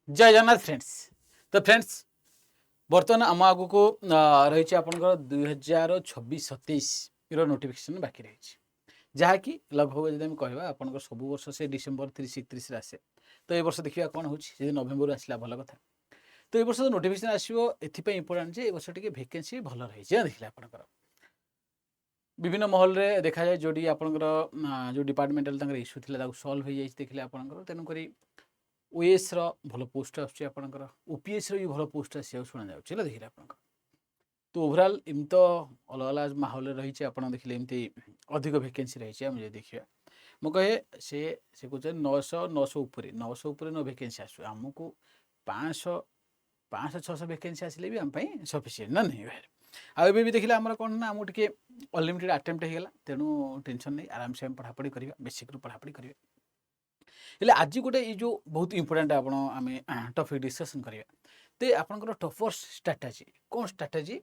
जय जगन्नाथ फ्रेंड्स। तो फ्रेंड्स बर्तमान आम आग को रही आपंकर 2026-27 नोटिफिकेशन बाकी रही जहाँकि लगभग जब कहवा आप सब वर्ष से डिसेम्बर 30-31 आसे तो ये वर्ष देखिए कौन हो नवेम्बर आसला भल कथा। तो ये वर्ष नोटिफिकेशन आसो ये इंपोर्टाट जे वर्ष टी भैकेन्सी भल रही देखिए आपंकर विभिन्न महल में देखा जाए जोटी आपंकर जो डिपार्टमेंटाल इश्यू था सल्व हो जाए देखिए आपंकर तेणुक ओएस भल पोस्ट आसकर ओपीएस भी भल पोस्ट आसा शुणा जा देखिए आप तो ओभरऑल एम तो अलग अलग माहौल रही आप देखिए एमती अधिक भैकेन्सी रही है मुझे देखिए मु कहे से कहे 900 उपर 900 उपर न भैकेन्सी आसू आमको 500-600 भैकेन्सी आसिले भी आम सफिसीयंट ना नहीं भाई भी देखिए आम कौन ना आमको टे अनलिमिटेड आटेम्प्ट होगा तेणु टेंशन नहीं आराम से पढ़ापढ़ी करवा बेसिक रू पढ़ापढ़ी करवा हेले आज गोटे जो बहुत इंपोर्टाट आम टॉपिक डिस्कसन करवा तो आपंकर टॉपर स्ट्राटेजी कौन स्ट्राटेजी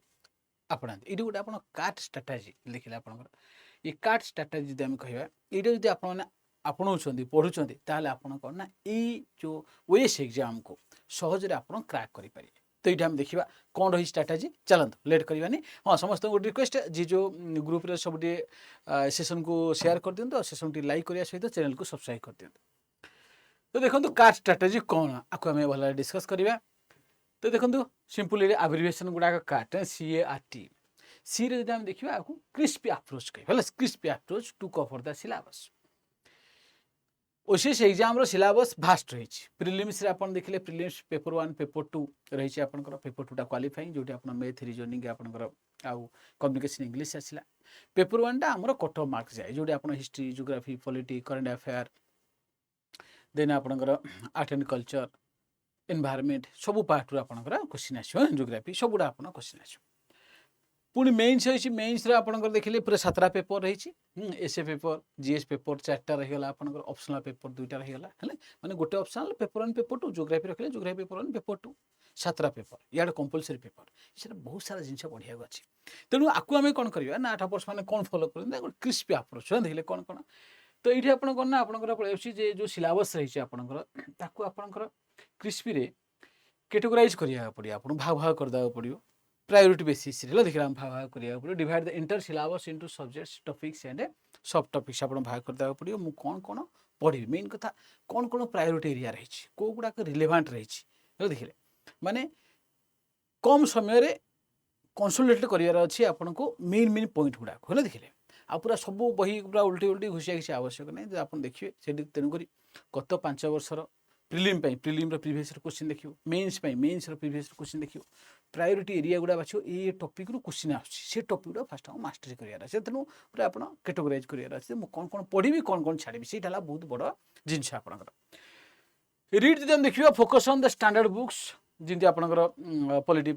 अपना ये गोटे आप कार्ट स्ट्राटेजी लिखिले आपंकर ये कार्ट स्ट्राटेजी जब आम कह ये जब आपणाऊँ पढ़ुंट ताल आप कौन ना ये जो ओएस एग्जाम को सहजरे आप क्रैक करेंगे। तो ये आम देखा कौन रही स्ट्राटेजी चलते लेट करवानी। हाँ समस्त गोटे रिक्वेस्ट जी जो ग्रुप रे सब सेसन को शेयर कर दिखाँ सेसन टी लाइक करने सहित चैनल को सब्सक्राइब कर दिखाँ। तो देखो कार्ट स्ट्राटेजी कौन आपको आम भल डिस्कस करवा। तो देखो सिंपल एब्रिविएशन गुड़ाक कार्ट CART सी रे जब देखिए आपको क्रिस्पी अप्रोच कह crispy approach to cover the syllabus. OCS exam रो सिलेबस भास्ट रही प्रिलिम्स रे आपन देखिले प्रिलिम्स पेपर 1 पेपर 2 रही आपनकर पेपर 2 टा क्वालिफाइंग जोटी आपन मैथ रीजनिंग आपनकर आउ कम्युनिकेशन इंग्लिश आसिला। पेपर 1 टा हमर कट ऑफ मार्क्स जाए जोटी आपन history geography polity current affair then आपनकर आर्ट एंड कल्चर एनवायरमेंट सब पार्ट रू आपनकर क्वेश्चन आसो ज्योग्राफी सबुडा आपन क्वेश्चन आसो। पुणी मेन्स होइछि मेन्स रे आपनकर देखिले पूरा 7टा पेपर रही एसए पेपर जीएस पेपर 4टा रहीगला आपनकर ऑप्शनल पेपर 2टा रहीगला हेले माने गोटे ऑप्शनल पेपर 1 पेपर 2 ज्योग्राफी रखले ज्योग्राफी पेपर 1 पेपर 2 7टा पेपर याड कंपलसरी पेपर इसे बहुत सारा जिनस पढ़िया अछि। तेणु आकु आमे कोन करबा ना 8 वर्ष माने कोन फॉलो करन गोटे क्रिस्पी अप्रोच देखिले कोन कोन। तो ये आपन कोन ना आपनकर पळेछि जे जो सिलेबस रही आपनकर ताकू आपनकर क्रिस्पी रे कैटेगराइज करिया पड़ियो आपन भाग भाग कर दाव पड़ियो प्रायोरिटी बेसिस रे देखिला हम भाग भाग करिया पड़ियो divide the inter syllabus into subjects topics and सब टॉपिक्स आपन भाग कर दाव पड़ियो मु कोन कोन पढ़ी मेन कथा कोन कोन प्रायोरिटी एरिया रही को गुडा रिलेवेंट रही देखिले माने कम समय रे कंसोलिडेट करियार अछि आपन को मेन पॉइंट गुडा होला देखिले आ पूरा सब बही पूरा उल्टी उल्टी घुसिया किसी आवश्यक नहीं जो आप देखिए से तेणुक गत 5 वर्षर प्रिलिम प्रिवियस क्वेश्चन देखियो मेन्स प्रिवियस क्वेश्चन देखियो प्रायोरिटी एरिया गुड़ा बाछियो ये टॉपिक रू क्वेश्चन आछे टॉपिक गुड़ा फास्ट हम मास्टरी करियार अछि तेणु पूरा आपण कैटेगराइज करियार अछि मु कोन कोन पढ़िबी कोन कोन छाड़िबी सेटा बहुत बड़ जिनस आपनकर रीड जब देखियो focus on the standard books जिंती आपनकर पॉलिटी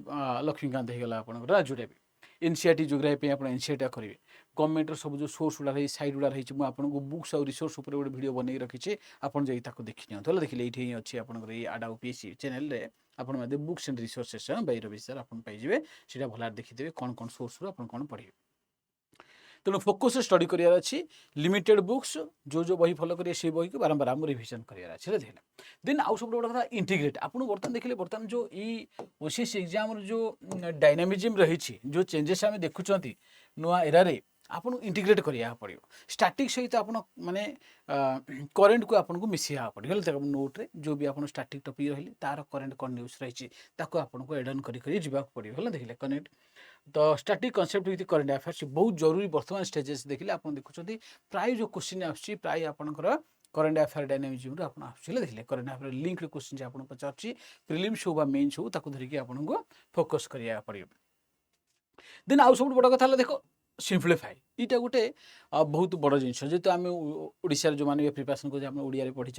लक्ष्मीकांत हेगला आपनकर जोटा भी एनसीईआरटी ज्योग्राफी आप एनसीईआरटी करेंगे गवर्नमेंट सब जो सोर्स गुड़ा रही साइट गुड़ा रही आपको बुक्स और रिसोर्स उपर गोटे वीडियो बन रखी आप देखी नियंतु देखिए ये अच्छी आपंकर ये आडा ओपीएससी चैनल रे आप बुक्स एंड रिसोर्सेस बै रवि सर आप पाइबे सीटा भल देखीदेवे कौन कौन सोर्स रू आप कौन पढ़े। तेणु फोकस स्टडी करार अच्छी लिमिटेड बुक्स जो बही फॉलो करेंगे से बही को बारंबार आम रिविजन करार अच्छे देखिए देन आउ सब बड़ा कथा इंटीग्रेट आपको बर्तमान देखिए बर्तमान जो ओसीएस एग्जाम जो डायनामिज्म रही जो चेंजेस आम देखुं नुआ एरारे आपको इंटीग्रेट करा पड़ो स्टाटिक सहित आप माने करेन्ट को आपको मिसवा पड़ो नोट्रे जो भी आप स्टाटिक टॉपिक रही तार करेन्ट कौन न्यूज रही आपको एडन कर पड़ो देखिए कनेक्ट तो static concept with current affairs बहुत जरूरी बर्तमान स्टेजेस देखिए आप देखुं प्राय जो क्वेश्चन आसूँ प्राय आपंकर करंट अफेयर डायनामिज्म आप देखिए करंट अफेयर लिंक क्वेश्चन आप पचार प्रिलिम्स हो मेन्स हो धरिकी आपको फोकस करा पड़ो। देन आउ सब बड़ कथा देख सिंप्लीफाई यहाँ गोटे बहुत बड़ जिन जेहतु आम ओडिशा जो मैंने प्रिपेरेसन कर ओडिया पढ़ी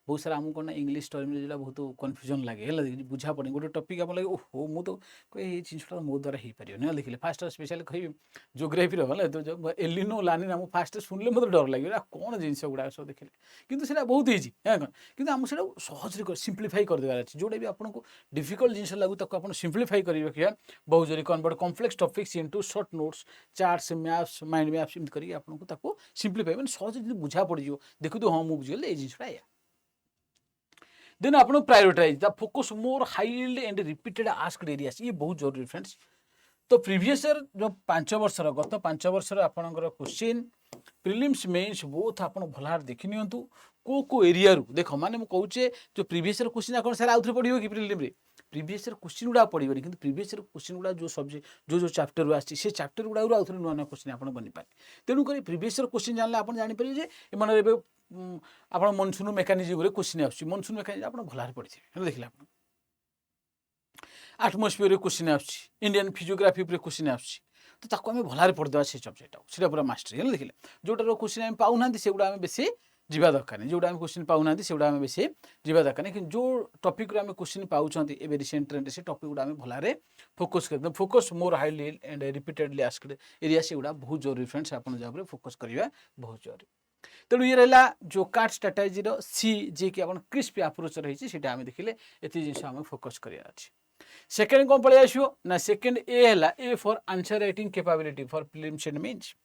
बहुत सारा आमको कौन इंग्लीश टर्म जो बहुत कन्फ्यूजन लगे बुझा पड़े गोटे टॉपिक आप लगे ओहो मु तो ये जिनटा मो द्वारा हो पार देखिए फास्ट स्पेशल कह ज्योग्राफी है एलिनो लानी आम फास्ट शुणिले मतलब डर लगे कौन जिन गुड़ा सब देखिए कितु से बहुत ईजी है कौन कि आम से सहज सिंप्लीफाई करदेवार अच्छे जोटा भी आपको डिफिकल्ट जिन लगू आप सिंप्लीफाई कर रखिए बहुत जरूरी convert complex topics into short notes charts maps mind maps एमती करी आपको सिंप्लीफाई मैंने सहज बुझा पड़ देखो हाँ मुझे बुझीगली ये जिनटा या देन आपन prioritize the focus more highly and repeated asked areas, ये बहुत जरूरी फ्रेंड्स। तो प्रीवियस ईयर जो 5 वर्षर गत 5 वर्षर आपनकर क्वेश्चन प्रिलिम्स मेंस बोथ आपन भलार देखि नियंतु को एरिया रु देखो माने मु कहूचे जो प्रीवियस ईयर क्वेश्चन आपन सारा आउथरे पडियो कि प्रिलिम रे प्रीवियस ईयर क्वेश्चन गुडा पडिबनी, किंतु प्रीवियस ईयर क्वेश्चन गुडा जो सब्जेक्ट जो चैप्टर रु आछि से चैप्टर गुडा रु आउथरे नुआ क्वेश्चन आपन बनि पारे। तेनु करी प्रीवियस ईयर क्वेश्चन जानले आपन जानि परिबे जे एमान रे आपन मनसुन मेकानिज्म रे क्वेश्चन आछि, मनसुन मेकानिज्म आपन भलार पडिथिबे हेले देखिला आपन आटमोस्फियर क्वेश्चन आछि, इंडियन फिजियोग्राफी पर क्वेश्चन आछि, तो ताको आम भलार पढ़िदेवा से सब्जेक्ट से पूरा मास्टरी है देखिले जोटार क्वेश्चन आम पाऊना से आम बेसी जीवा दरकार नहीं, जोटा आम क्वेश्चन पाऊना से आम बेसी जीवा दरकार नहीं, जो टॉपिक आम क्वेश्चन पाँच ए रिसेंट ट्रेंड से टॉपिक गुड़ा आम भलारे फोकस कर focus more highly and repeatedly asked area से गुड़ा बहुत जरूरी फ्रेंड्स, आपन जब फोकस करवा बहुत जरूरी। तेणु ये रहा जो कार्ड स्ट्राटेजी सी जी कि आप क्रिस्पी अप्रोच रही आम देखिले ये जिन आम फोकस करार अच्छे। सेकेंड कौन पलि आसो ना second a for answer writing capability for prelims and mains.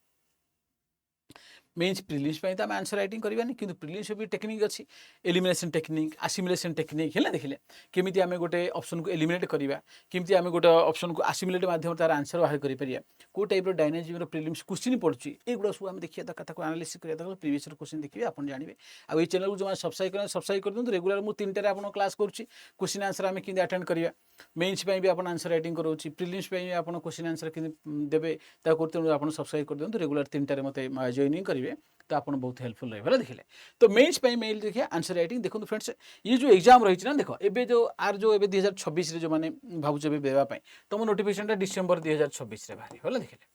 Mains prelims पे तो आम आंसर राइटिंग करवानी, किंतु प्रिलिम्स भी टेक्निक अच्छी एलिमिनेशन टेक्निक आसिमुलेशन टेक्निक है देखिले केमी आम गोटे ऑप्शन को एलिमिनेट करवा, केमी आम गोटे ऑप्शन को आसिमुलेट माध्यम तार आंसर बाहर कर को टाइप डायनामिज्म प्रिलिम्स क्वेश्चन पड़ुची एगुड़ा सब आम देखिए दरकार एनालिसिस करा प्रीवियस क्वेश्चन देखिए आप जानिए। आ चैनल को जो सब्सक्राइब कर दिखाँ रेगुलर मुझे 3 आप क्लास करुँची क्वेश्चन आंसर आम कि अटेंड करवा, मेन्स भी आप आंसर राइटिंग कराऊँच प्रिलिम्स आप क्वेश्चन आंसर कि देवे तेणु आप सब्सक्राइब कर दिखाँ रेगुलर 3 मत जॉइनिंग करेंगे तो आप बहुत हेल्पफुल रही देखिले। तो मेन्स मेल देखिए आंसर राइटिंग देखो फ्रेंड्स ये जो एग्जाम रही ना देख ए जो आर जो 2026 जो मैंने भावुँ देवाई तुम नोटिफिकेशन डिसेम्बर 2026 बाहर देखिले।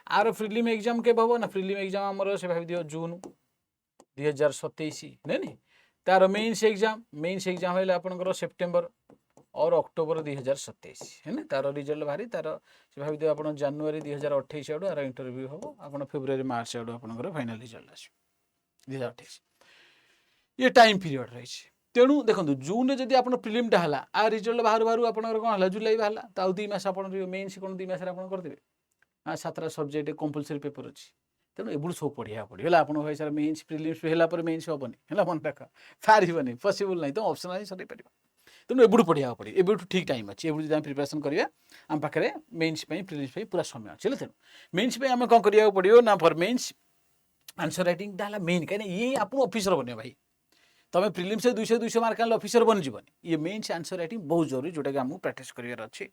आर प्रिलिम एग्जाम के हम ना प्रिलिम एग्जाम आमर से भाव दियो जून 2027 नहीं तार मेन्स एग्जाम है आपंकर सेप्टेम्बर और अक्टोबर 2027 है ना तार रिजल्ट बाहरी तार से भाव दियो आप जनवरी 2028 आड़ आर इंटरव्यू हम आप फेब्रुआरी मार्च आड़ आप फाइनाल रिजल्ट आस 2028 ये टाइम पीरियड रही। तेणु देखो जून में जब आप प्रिलिमटा है आ रिजल्ट बाहर बाहर आप कौन है जुलाई बाहर तो 2 मास आप मेन्स कौन 2 मास आप करदे 7टा सब्जेक्ट कंपलसरी पेपर अच्छी तेणु एबुड़ सब पढ़ा पड़े है आप भाई सर मेन्स प्रिलिम्स है मेन्स हेनी है मन रख पारे पसिबल ना तो ऑप्शनल ही सर पार तेणु एबुड़ पढ़ा पड़े एबुठ ठीक टाइम अच्छे एबुड़ जो प्रिपरेशन करवा आम पाखे मेन्स प्रिलिम्स पूरा समय अच्छे तेणु मेन्स आम कौन करा पड़ो ना फॉर मेन्स आंसर राइटिंग टा मेन कहीं ये आप ऑफिसर बने भाई तुम प्रिलिम्स 200 मार्क आने ऑफिसर बन जीवन ये मेन्स आंसर राइटिंग बहुत जरूरी जोटा कि आमको प्रैक्टिस करार अच्छे।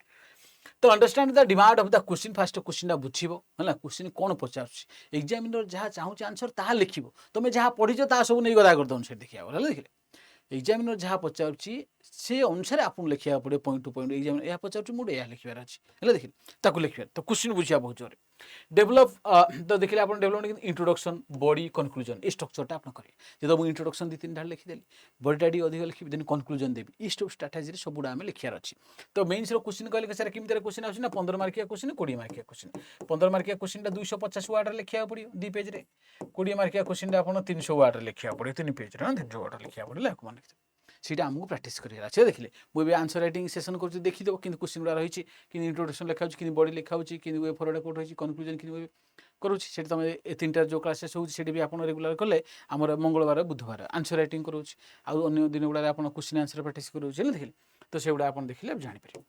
तो understand the demand of the question fast question बुझीब है क्वेश्चन कौन पचार एग्जामिनर जहाँ चाहूँ आंसर ताहा लिख तुम जहाँ पढ़ीच ता सब नहीं गदा करदे अनुसार देखिए देखिए एग्जामिनर जहाँ पचार से अनुसार आपको लिखा पड़े पॉइंट टू पॉइंट एग्जामिनर यह पचार मुझे यह लिखार अच्छे है देखिए लिखा तो क्वेश्चन बुझा बहुत जरूरी। डेभलप तो देखिए आप डेभलपमेंट इंट्रोडक्शन बॉडी कनक्लूजन ये स्ट्रक्चरटा आप करेंगे जब मुझे इंट्रोडक्शन 2-3 ढाल लिखिदेली बॉडीटा टी अधिक लिखी देन कनक्लूजन देवी ये सब स्ट्राटेजी सब गुड़ा आम लिखार अच्छी। तो मेन्स क्वेश्चन कहले सर केमी क्वेश्चन आना 15 मार्किया क्वेश्चन 20 मार्किया क्वेश्चन 15 मार्किया क्वेश्चन 250 वार्ड लिखा पड़ो 2 पेज 20 मार्किया क्वेश्चन आप 300 वार्ड लिखा पड़ो 3 पेज 300 वार्ड लिखा पड़ो सीटा आमको प्रैक्टिस करार अच्छे देखिले मुझे आंसर राइटिंग सेशन कर देखीदेव कि क्वेश्चन गुड़ा रही कि इंट्रोडक्शन लिखा कि बॉडी लिखा कि वे फॉरवर्ड कोट रही कनक्लूजन कि करुँच तुम 3टा जो क्लासेस होती आप रेगुलर कले आमर मंगलवार बुधवार आंसर राइटिंग करुँच आउ अन्य दिन गुड़ा आप क्वेश्चन आंसर प्रैक्टिस करुँच देखिले तो से गुड़ा आप देखिले जापर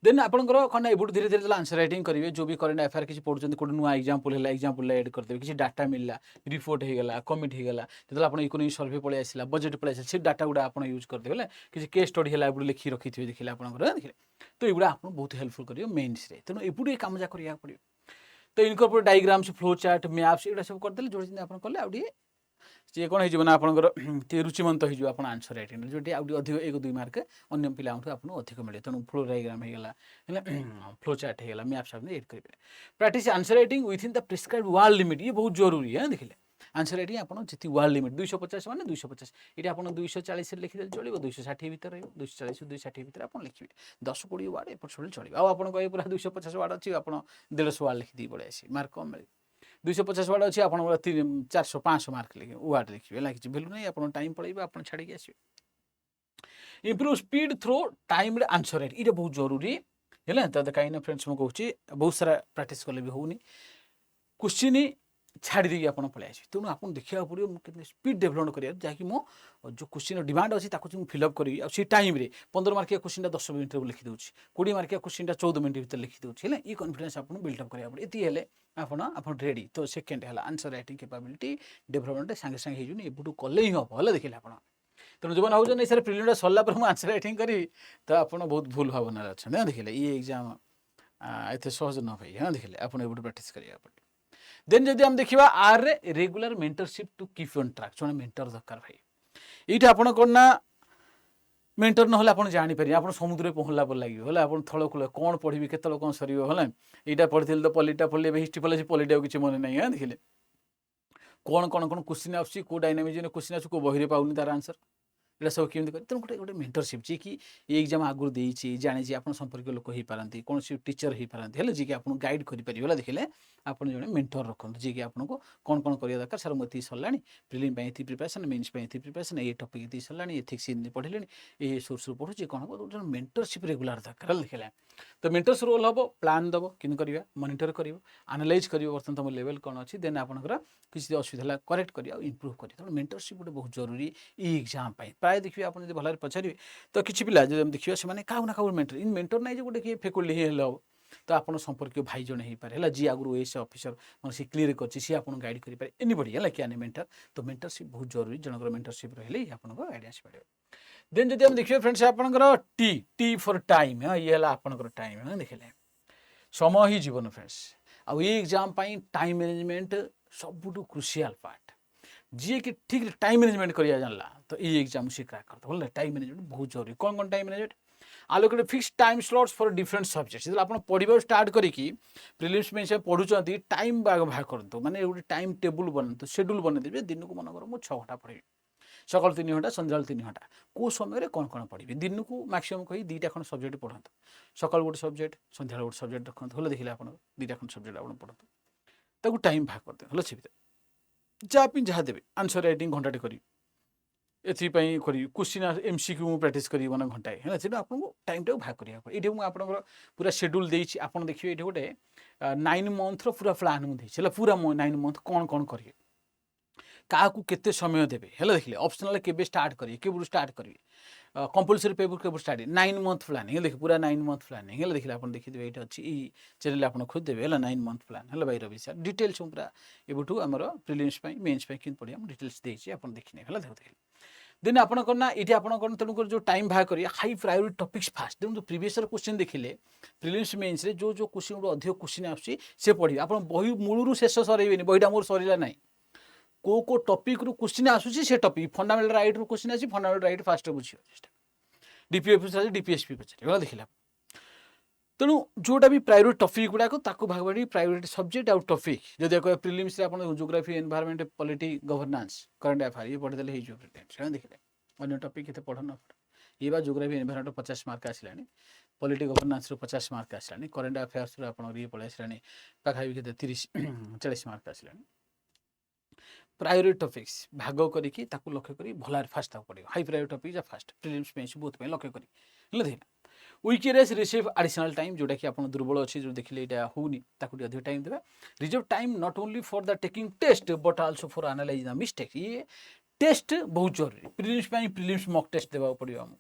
देन आपंकर कौन एबुट धीरे धीरे आंसर राइटिंग करेंगे जो भी करेन्ट अफेयर किसी पढ़ुं कौन नुआ एग्जाम्पल एड करदे किसी डाटा मिलला रिपोर्ट होगा कमिट होगा जो आप इकोनॉमिक सर्वे पलि आसला बजेट पलि आसा से डाटा गुड़ा आप यूज करदे किसी केस स्टडी है लिखी रखी थे देखिए आप देखिए तो युवा आपको बहुत हेल्पफुल कर मेन्स तेणु एबुट ये कम जहाँ करा पड़ो। तो incorporate diagrams flow chart maps एगुड़ा सब करदे जो आप कले आगे सी कौन हो आपंकर रुचिमंत हो आप आंसर राइटिंग जो अधिक 1-2 मार्क अन्य पिला आपको अधिक मिले तेणु फ्लो डायग्राम होगा फ्लो चार्ट होगा मैप्स आप एड करेंगे। Practice answer writing within the prescribe word limit ये बहुत जरूरी है देखिले आंसर राइटिंग आप जी वर्ड लिमिट 250 माने 250 ये आप 240 लिखिदे चलो 260 भर 240 260 भर आप लिखे 10-20 वार्ड एपट सब चलो आप पूरा 250 वार्ड अच्छी आप 150 वार्ड लिखिदी पड़े आस मार्क कम मिले 250 वार्ड अच्छी आप 400-500 मार्क लिखे वार्ड लिखे लगे भैल्यू नहीं आप टाइम पड़े आप छाड़ी आसवे। Improve speed through time answer right ये बहुत जरूरी है तो कहीं फ्रेंड्स मुझे कहूँ बहुत सारा प्रैक्टिस कले भी होनी क्वेश्चन छाड़ी देकी आप पलि आसबे तेणु आप देखा पड़ो मुझे स्पीड डेभलपमेंट करा जहाँकि मो जो क्वेश्चन डिमांड अच्छी ताकू फिलअप करी सी टाइम 15 मार्किया क्वेश्चन 10 मिनट लिखी दूँ 20 मार्किया क्वेश्चन 14 मिनट भर लिखी दूँ ये कॉन्फिडेंस आपको बिल्डअप करा पड़े ये आप रेडी तो सेकेंड है आंसर राइटिंग कैपेबिलिटी डेभलपमेंट सागे सागे हो एबुठू कले ही हम है देखिए आप तेणु जो हूँ सर प्रिलिमटा सरला पर आंसर राइटिंग करी तो आप बहुत भूल भावना अच्छा देखिए ये एग्जाम एत सहज न भाई हाँ देखिए आप प्राक्ट करा पड़े देन जदि हम देखा आर रे regular mentorship to keep on track जो मेंटर दरकार भाई ये आपन करना मेंटर ना आप जापर आप समुद्र पहुँचला पर लगे आप थल कूल कौन पढ़ी के कौन सर यहाँ पढ़ी तो पॉलिटा पढ़ी हिस्ट्री पढ़ी पॉलिटा किसी मन नहीं हाँ देखिए कौन कौन कौन क्वेश्चन आसुची को डायनामिज्म क्वेश्चन आसुची को बही पाऊनी तार आंसर ये सब केमी कर तेणु गोटे गोटे मेंटरशिप जी कि ये एग्जाम आगुरी देती जानी आप संपर्क लोक हो पारती कौन टीचर हो पारती है जी कि आपको गाइड करें देखिए आप जो मेंटर रखते जी कि आपको कौन कौन करवा दरकार सर मुझे सरला प्रिलिम ये प्रिपरेशन मेन्स ये प्रिपरेशन ये टपिक ये सरला एथिक्स पढ़े ये सोर्स पढ़ुची कौन हम मेंटरशिप रेगुलर दरकार देखिए तो मेंटर्स रोल हम प्लान दब कि करवा मॉनिटर कर आनालाइज कर बर्तमान तुम लेवल कौन अच्छी देन आपंकर किसी असुविधा करेक्ट कर इम्प्रूव कर तेणु मेंटरशिप गोटे बहुत जरूरी ये एग्जाम प्राय देखिए आप भल पचारे तो किसी पिला जो देखिए से क्या ना क्या मेंटर इन मेंटर ना गोटे किए फैकल्टी ही हम तो आप संपर्क भाई जन हो पारे जी आगुरी एस ऑफिसर मैं सी क्लीयर कर सी आप गाइड करें एनीबडी है क्या मेंटर तो मेंटरशिप बहुत जरूरी जनकर मेंटरशिप रही आपको गाइडेंस पड़े देन जब हम देखिए फ्रेंड्स आपंकर टी टी फॉर टाइम हाँ ये आपंकर टाइम हाँ देखिए समय ही जीवन फ्रेंड्स आ ये एग्जाम टाइम मैनेजमेंट सबुठू क्रुशियल पार्ट जी कि ठीक टाइम मैनेजमेंट करिया जानला तो ये एग्जाम से क्रैक करता बोले टाइम मैनेजमेंट बहुत जरूरी कौन कौन time management allocated fix time slots for different subjects जो आप पढ़ा स्टार्ट करी प्रिलिम्स में पढ़ुं टाइम भाग भाग करते माने गोटे टाइम टेबुल बनाते शेड्यूल बनईदे दिन को मनकर मुझे 6 घंटा पढ़ी सकाल 3 घंटा संध्या 3 घंटा कौ समय कौन कौन पढ़ी दिन को मैक्सिमम कही 2टा खंड सब्जेक्ट पढ़ाते सकाल गोटे सब्जेक्ट संध्या गोटे सब्जेक्ट रखते देखिए आप 2टा खंड सब्जेक्ट आप पढ़ते ताकू टाइम भाग करते हल से जहाँ जहाँ देवे आंसर राइटिंग घंटाटे करी एपाई करी क्वेश्चन एमसीक्यू मुझे प्राक्ट करी मैंने घंटाए है तेनाली आपको टाइम टाक भाग करा ये मुझे आप पूरा शेड्यूल देती आप देखिए ये गोटे 9 मंथर पूरा प्लान मुझे पूरा 9 मंथ कौन कौन करेंगे क्या केते समय देवे है देखिए ऑप्शनल के स्टार्ट करेंगे केवल स्टार्ट करेंगे कंपलसरी पेपर के स्टार्ट 9 मंथ प्लानिंग देखिए पूरा 9 मंथ प्लानिंग है देखिए आप देखिए ये अच्छी चैनल आप खोज देवे है 9 मंथ प्लान है भाई रवि सर डिटेल्स पूरा एबुठू आमर प्रिलिम्स मेन्स कि पढ़िया डिटेल्स देती आप देखने है देखिए देन आपंकर ना ये आपंकर तेणुकर जो टाइम भाग करिए हाई प्रायोरिटी टॉपिक्स फास्ट देखो प्रीवियस क्वेश्चन देखिले प्रिलिम्स मेन्स रे जो क्वेश्चन गोटे अधिक क्वेश्चन आसी से पढ़े आप बही मूलू शेष सर बहीटा मोर सरला ना को टॉपिक रु क्वेश्चन आसूसी से टॉपिक फंडामेंटल राइट रु क्वेश्चन आसी फंडामेंटल राइट फास्ट बुझे चेष्टा डीपीएफ डीपीएसपी पचारे देखिए तेणु जोटा भी प्रायोरिटी टॉपिक गुड़ाक भाग भाग प्रायोरिटी सब्जेक्ट आउ टॉपिक जब कह प्रिलिम्स आप geography environment polity governance current affair ये पढ़ीदे हो देखिए अन्य टॉपिक ये पढ़ न ये बा जियोग्राफी एनवायरनमेंट 50 मार्क आसला पॉलिटी गवर्नेंस 50 मार्क आसला करंट अफेयर्स आप ये पलि आसला पाखापी के 30-40 मार्क आसला प्रायोरिटी टॉपिक्स भाग करके लक्ष्य करी भल फास्ट पड़े high priority topic fast prelims में बहुत लक्ष्य करी देखिए वीकेरेस रिसीव एडिशनल टाइम जोटा कि आप दुर्बल अच्छे जो देखिए यहाँ होनी अधिक टाइम देवा reserve time not only for the taking test but also for analyse the mistake ये टेस्ट बहुत जरूरी प्रिलिम्स मॉक टेस्ट देवा पड़ो आम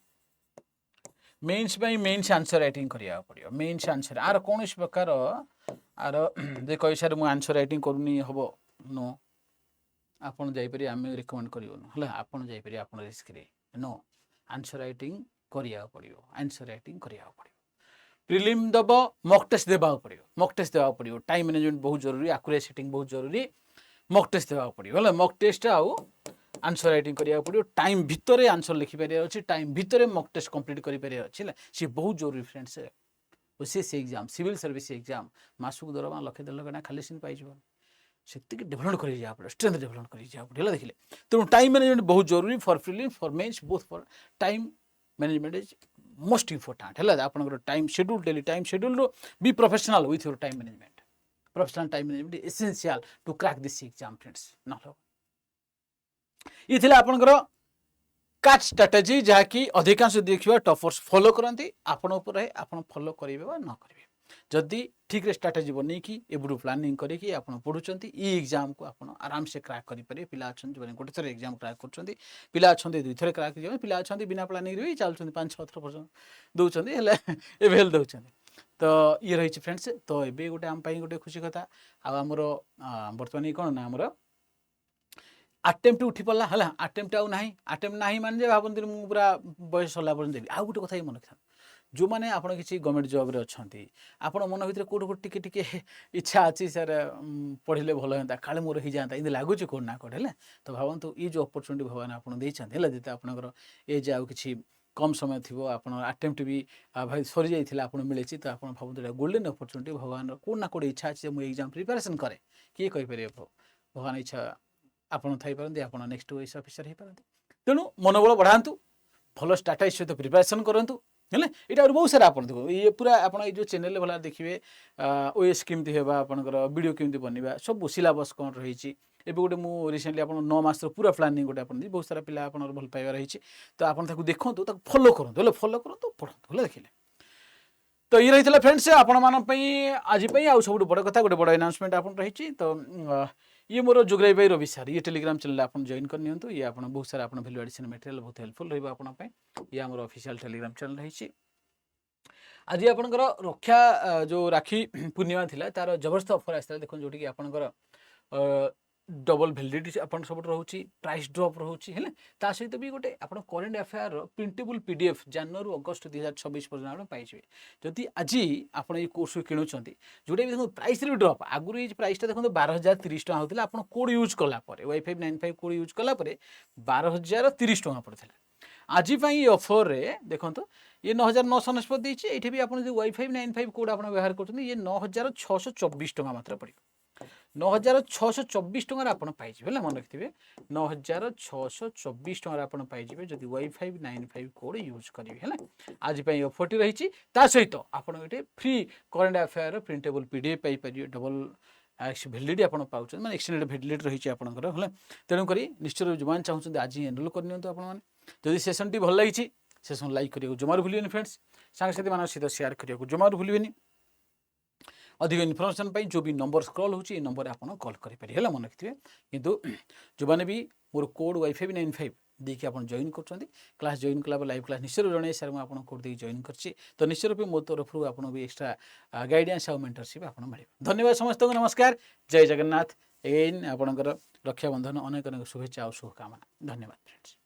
मेन्स मेन्स आंसर राइटिंग करा पड़ो मेन्स आंसर आर कौन प्रकार आर जे कही सारे मुझे आंसर राइटिंग करूनी हम नो आप जापर आम रिकमेंड करूँ आपड़ जापर आप रिस्क नो आंसर राइटिंग करिया पड़ो आंसर राइटिंग करिया पड़ो प्रिलिम दब मॉक टेस्ट देवा पड़ो मॉक टेस्ट देवा पड़ो टाइम मैनेजमेंट बहुत जरूरी एक्यूरेट सेटिंग बहुत जरूरी मॉक टेस्ट देवा पड़ो है मॉक टेस्ट आउ आंसर राइटिंग करिया पड़ो टाइम भितर आंसर लिखिपारे अच्छे टाइम भितर मॉक टेस्ट कंप्लीट करें अच्छे सी बहुत जरूरी friends OCS exam civil service exam मासक दरमा 1,00,000 टका खाली सीन पाई से डेभलप कर स्ट्रेंथ डेभलप कर देखिए तेणु टाइम मैनेजमेंट बहुत जरूरी for prelims for mains both for time management is most important है आपंकर time schedule daily time schedule be professional with your time management professional time management essential to crack this exam friends न ये आपंकर catch strategy जहाँकि अधिकांश देखिए toppers follow करती आपण फॉलो करेंगे न करेंगे जदि ठीक रे स्ट्राटेजी बन कि एबुटू प्लानिंग करिकी आपण पढ़ुचंती ई एग्जाम को आपण आराम से क्रैक करि पारे पिला अछन जो गोटे थर एग्जाम क्रैक करचंती पिला अछन दुई थर क्रैक जे पिला अछन बिना प्लानिंग रे चलचंती 5-6 थर पर्यंत दउचंती हेले एवेल दउचंती तो ये रही फ्रेंड्स तो एबे गोटे आम पई गोटे खुशी कथा आ हमरो वर्तमान कोन ना हमरो अटेम्प्ट उठी पड़ला है अटेम्प्ट आउ नाही अटेम्प्ट नाही माने भावंती मु पूरा बयस होला पर्यंत देबी आ गोटे कथा मन रखा जो मैंने आपड़ किसी गवर्नमेंट जॉब रे अच्छी आपण मन भर कौट टिके टिके इच्छा अच्छी सर पढ़ले भल होता काले मोर हो जाता ये लगुच कौट ना कौट है तो भावतु ये जो अपरचुनिटी भगवान आपको देते जिते आपंकर एज आउ कि कम समय थी आप अटेम्प्ट भी भाई सरी जाइए आप मिले तो आप भावतु गोल्डन अपरचुनिटी भगवान कौट ना कौट इच्छा अच्छे मुझे एग्जाम प्रिपेरेसन करे किए कहीपर भगवान इच्छा आपड़ थी आप नेक्स्ट ओएस ऑफिसर हो पारती तेणु मनोबल बढ़ातु भल स्ट्राटेजी सहित प्रिपेरेसन करूँ है ये बहुत सारा आप देखो ये पूरा आप जो चैनल भला देखिए ओएस केमती होगा आपंकर वीडियो केमती बनवा सब सिलेबस कौन रही एवं गोटे मुझे रिसेंटली आप 9 मास पूरा प्लानिंग गोटे आप बहुत सारा पिला आप भल पाइबा रही तो आप देखो फॉलो करूँ फॉलो करूँ पढ़ू देखिए तो ये रही फ्रेंड्स आपण आज आउ सब बड़ कथा गोटे बड़ अनाउंसमेंट आप रही तो ये मोर जोग्राफी भाई रविसार ये टेलीग्राम चैनल आप जॉइन कर नियंतु ये आप बहुत सारा आप वैल्यू एडिशन मटेरियल बहुत हेल्पफुल रही आप ये आम ऑफिशियल टेलीग्राम चैनल रही आज आपंकर रक्षा जो राखी पूर्णिमा थिला तार जबरदस्त ऑफर आसता देखो जोटी कि आपंकर डबल वैलिडिटी अपन सब रोचे प्राइस ड्रॉप रोचे ता सहित भी गोटे आप करेन्ट अफेयर प्रिंटेबल पीडीएफ जनवरी अगस्त 2026 पर्यटन आप पाइबे जदि आज आप कोर्स किणुंट जोटा भी देखो प्राइस भी ड्रप आगुरी ये प्राइसटा देखो 12,030 टका होता आप कोड यूज कलापर वाई5 95 कोड यूज कलापर 12,030 टका पड़ता आज ये ऑफर रे देखो ये 9,999 देती ये भी आप वाई5 95 कोड आप व्यवहार कर ये 9,624 टका मात्र पड़े 9,624 टकर आप पाइबे मन रखिए 9,624 टकर आप पाइबे जब वाई5 95 कोड यूज करेंगे है आज ऑफर रही सहित आप free current affair printable PDF Piper double validity आप पाँच मैंने एक्सटेंडेड वैलिडिटी रही है आपंकर तेणुक निश्चय जो मैंने चाहते आज एनरोल करनी सेसन टी भल लगी सेसन लाइक करिए जमार भूलिए फ्रेंड्स सांगसाथी मान सहित शेयर करने जमार भूलिए अधिक इनफर्मेशन जो भी नंबर स्क्रॉल होची नंबर आप कॉल करेंगे मन रखिए किंतु जो मैंने भी मोर कोड वाई5 95 देखिए आप जॉइन कर क्लास जॉइन कला लाइव क्लास निश्चय जन सर मुझे कोड देखिए जॉइन कर तो निश्चय रूप मो तरफ आप भी एक्सट्रा गाइडेंस और मेंटरशिप आप मिले धन्यवाद समस्त को नमस्कार जय जगन्नाथ एन आपणकर रक्षाबंधन अनेक अनेक शुभेच्छा और शुभकामना धन्यवाद फ्रेंड्स।